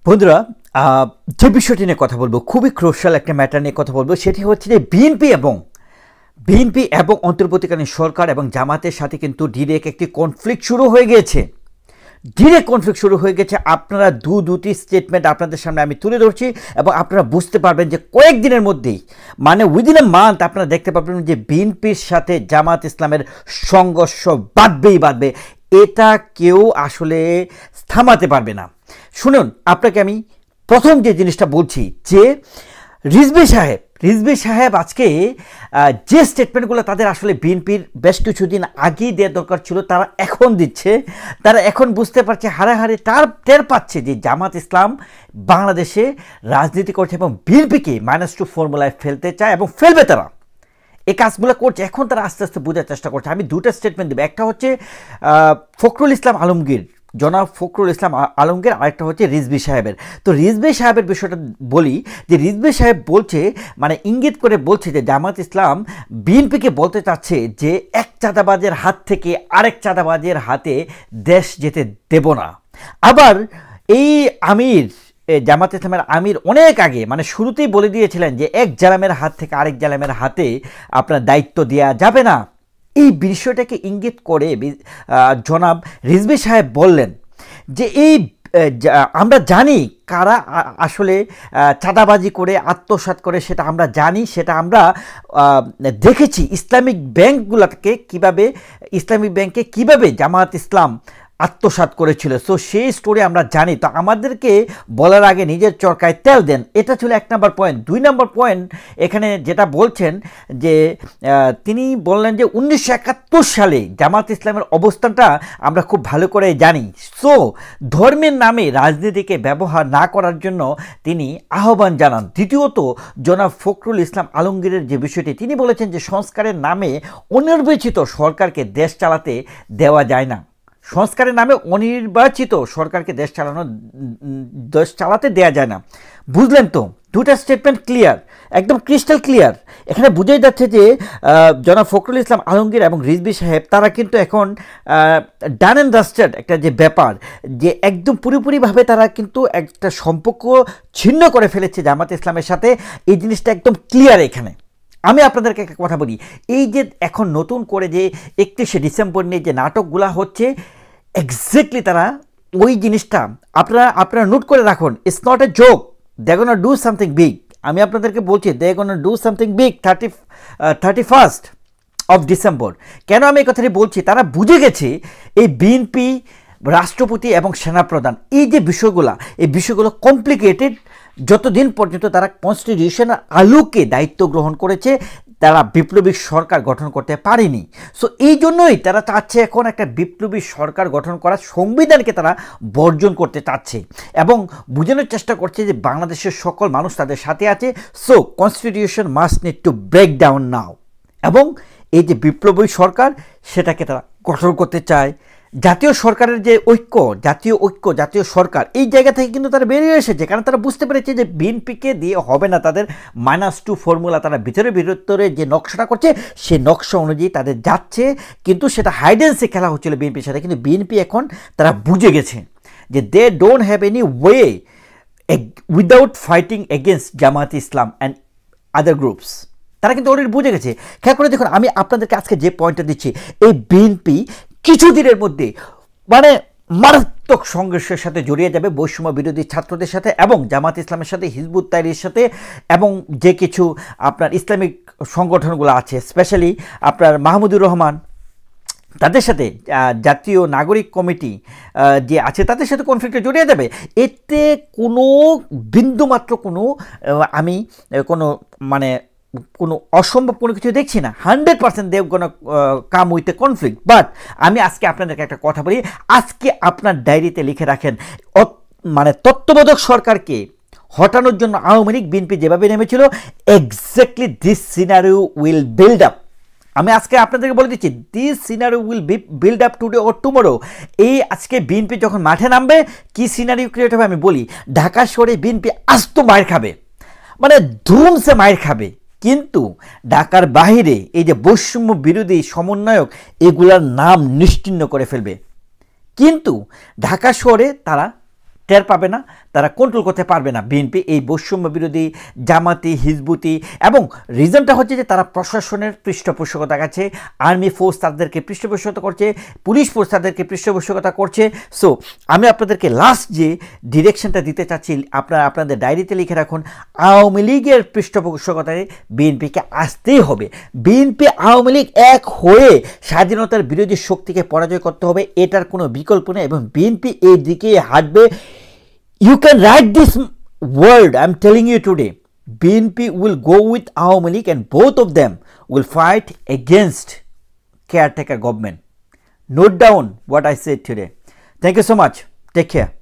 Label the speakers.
Speaker 1: বন্ধুরা, যে বিষয়টি নিয়ে কথা বলবো খুবই ক্রুশাল একটা ম্যাটার নিয়ে কথা বলবো। সেটি হচ্ছে যে বিএনপি এবং অন্তর্বর্তীকালীন সরকার এবং জামাতের সাথে কিন্তু ডিরেক্ট একটি কনফ্লিক্ট শুরু হয়ে গেছে। আপনারা দুটি স্টেটমেন্ট আপনাদের সামনে আমি তুলে ধরছি এবং আপনারা বুঝতে পারবেন যে কয়েকদিনের মধ্যেই, মানে উইদিন এ মান্থ, আপনারা দেখতে পাবেন যে বিএনপির সাথে জামাত ইসলামের সংঘর্ষ বাঁধবে। এটা কেউ আসলে থামাতে পারবে না। শুনুন, আপনাকে আমি প্রথম যে জিনিসটা বলছি যে রিজভী সাহেব আজকে যে স্টেটমেন্টগুলো তাদের আসলে বিএনপির বেশ কিছুদিন আগেই দেওয়ার দরকার ছিল, তারা এখন দিচ্ছে। তারা এখন বুঝতে পারছে, হারে টের পাচ্ছে যে জামাত ইসলাম বাংলাদেশে রাজনীতি করছে এবং বিএনপিকে -2 ফর্মুলায় ফেলতে চায় এবং ফেলবে। তারা এই কাজগুলো করছে। এখন তারা আস্তে আস্তে বোঝার চেষ্টা করছে। আমি দুটো স্টেটমেন্ট দেবো। একটা হচ্ছে জনাব ফখরুল ইসলাম আলমগীর, আরেকটা হচ্ছে রিজভী সাহেবের। তো রিজভী সাহেবের বিষয়টা বলি যে রিজভী সাহেব বলছে, মানে ইঙ্গিত করে বলছে যে জামাত ইসলাম বিএনপিকে বলতে চাচ্ছে যে এক চাঁদাবাজের হাত থেকে আরেক চাঁদাবাজের হাতে দেশ যেতে দেব না। আবার এই জামাত ইসলামের আমির অনেক আগে, মানে শুরুতেই বলে দিয়েছিলেন যে এক জালেমের হাত থেকে আরেক জালেমের হাতে আপনার দায়িত্ব দেওয়া যাবে না। এই বিষয়টাকে ইঙ্গিত করে জনাব রিজভী সাহেব বললেন যে আমরা জানি কারা আসলে চাঁদাবাজি করে আত্মসাৎ করে, সেটা আমরা জানি, সেটা আমরা দেখেছি। ইসলামিক ব্যাংকে কিভাবে জামাত ইসলাম আত্মসাৎ করেছিল। সো সেই স্টোরি আমরা জানি। তো আমাদেরকে বলার আগে নিজের চরকায় তেল দেন। এটা ছিল 1 নম্বর পয়েন্ট। 2 নম্বর পয়েন্ট এখানে যেটা বলছেন যে তিনি বললেন যে 1971 সালে জামাত ইসলামের অবস্থানটা আমরা খুব ভালো করে জানি। সো ধর্মের নামে রাজনীতিকে ব্যবহার না করার জন্য তিনি আহ্বান জানান। দ্বিতীয়ত, জনাব ফখরুল ইসলাম আলমগীরের যে বিষয়টি, তিনি বলেছেন যে সংস্কারের নামে অনির্বাচিত সরকারকে দেশ চালাতে দেওয়া যায় না। সংস্কারের নামে অনির্বাচিত সরকারকে দেশ চালাতে দেয়া যায় না। বুঝলেন তো? দুটা স্টেটমেন্ট ক্লিয়ার, একদম ক্রিস্টাল ক্লিয়ার। এখানে বুঝাই যাচ্ছে যে জনাব ফখরুল ইসলাম আলমগীর এবং রিজভী সাহেব তারা কিন্তু এখন ডান অ্যান্ড ডাস্টেড একটা যে ব্যাপার, যে একদম পুরোপুরিভাবে তারা কিন্তু একটা সম্পর্ক ছিন্ন করে ফেলেছে জামাত ইসলামের সাথে। এই জিনিসটা একদম ক্লিয়ার। এখানে আমি আপনাদেরকে একটা কথা বলি, এই যে এখন নতুন করে যে 31শে ডিসেম্বর নিয়ে যে নাটকগুলা হচ্ছে, এক্স্যাক্টলি তারা ওই জিনিসটা আপনারা নোট করে রাখুন। It's not a joke. They gonna do something big. আমি আপনাদেরকে বলছি, they gonna do something big 31st of December. কেন আমি এই কথাটি বলছি? তারা বুঝে গেছে এই বিএনপি, রাষ্ট্রপতি এবং সেনাপ্রধান, এই বিষয়গুলো কমপ্লিকেটেড। যতদিন পর্যন্ত তারা কনস্টিটিউশনের আলোকে দায়িত্ব গ্রহণ করেছে, তারা বিপ্লবী সরকার গঠন করতে পারেনি। সো এই জন্যই তারা চাচ্ছে এখন একটা বিপ্লবী সরকার গঠন করা, সংবিধানকে তারা বর্জন করতে চাচ্ছে এবং বোঝানোর চেষ্টা করছে যে বাংলাদেশের সকল মানুষ তাদের সাথে আছে। So constitution must need to break down now. এবং এই যে বিপ্লবী সরকার, সেটাকে তারা গঠন করতে চায়। জাতীয় সরকারের যে জাতীয় সরকার, এই জায়গা থেকে কিন্তু তারা বেরিয়ে এসেছে। কারণ তারা বুঝতে পেরেছে যে বিএনপিকে দিয়ে হবে না, তাদের -2 ফর্মুলা তারা ভিতরে যে নকশাটা করছে, সেই নকশা অনুযায়ী তাদের যাচ্ছে। কিন্তু সেটা হাইড অ্যান্ড সিক খেলা হচ্ছিল বিএনপির সাথে। কিন্তু বিএনপি এখন তারা বুঝে গেছে যে they don't have any way without fighting against Jamaat Islam and other groups. তারা কিন্তু অলরেডি বুঝে গেছে। খেয়াল করে দেখুন, আমি আপনাদেরকে আজকে যে পয়েন্টটা দিচ্ছি, এই বিএনপি কিছুদিনের মধ্যে মানে মারাত্মক সংঘর্ষের সাথে জড়িয়ে যাবে বৈষম্য বিরোধী ছাত্রদের সাথে এবং জামাত ইসলামের সাথে, হিজবুত তাহরীরের সাথে, এবং যে কিছু আপনার ইসলামিক সংগঠনগুলো আছে, স্পেশালি আপনার মাহমুদুর রহমান, তাদের সাথে জাতীয় নাগরিক কমিটি যে আছে, তাদের সাথে কনফ্লিক্টে জড়িয়ে যাবে। এতে কোনো বিন্দুমাত্র আমি কোনো অসম্ভব কোনো কিছু দেখছি না। 100% দেব কোনো come with a conflict. But আমি আজকে আপনাদেরকে একটা কথা বলি, আজকে আপনার ডায়েরিতে লিখে রাখেন, মানে তত্ত্বাবধায়ক সরকারকে হটানোর জন্য আওয়ামী লীগ, বিএনপি যেভাবে নেমেছিল, exactly this scenario will build up. আমি আজকে আপনাদেরকে বলে দিচ্ছি, this scenario will build up today or tomorrow. এই আজকে বিএনপি যখন মাঠে নামবে, কি সিনারিও ক্রিয়েট হবে আমি বলি। ঢাকা শহরে বিএনপি আস্ত মায়ের খাবে, মানে ধুমসে মায়ের খাবে। কিন্তু ঢাকার বাহিরে এই যে বৈষম্য বিরোধী সমন্বয়ক, এগুলার নাম নিশ্চিহ্ন করে ফেলবে। কিন্তু ঢাকা শহরে তারা টের পাবে না, তারা কন্ট্রোল করতে পারবে না বিএনপি এই বৈষম্য বিরোধী জামাতি হিজবুতি। এবং রিজনটা হচ্ছে যে তারা প্রশাসনের পৃষ্ঠপোষকতা কাছে, আর্মি ফোর্স তাদেরকে পৃষ্ঠপোষকতা করছে, পুলিশ ফোর্স তাদেরকে পৃষ্ঠপোষকতা করছে। সো আমি আপনাদেরকে লাস্ট যে ডিরেকশনটা দিতে চাচ্ছি, আপনারা আপনাদের ডায়েরিতে লিখে রাখুন, আওয়ামী লীগের পৃষ্ঠপোষকতায় বিএনপিকে আসতেই হবে। বিএনপি আওয়ামী লীগ এক হয়ে স্বাধীনতার বিরোধী শক্তিকে পরাজয় করতে হবে, এটার কোনো বিকল্প নেই। এবং বিএনপি এই দিকে হাঁটবে। You can write this word, I'm telling you today. BNP will go with Awami League and both of them will fight against caretaker government. Note down what I said today. Thank you so much. Take care.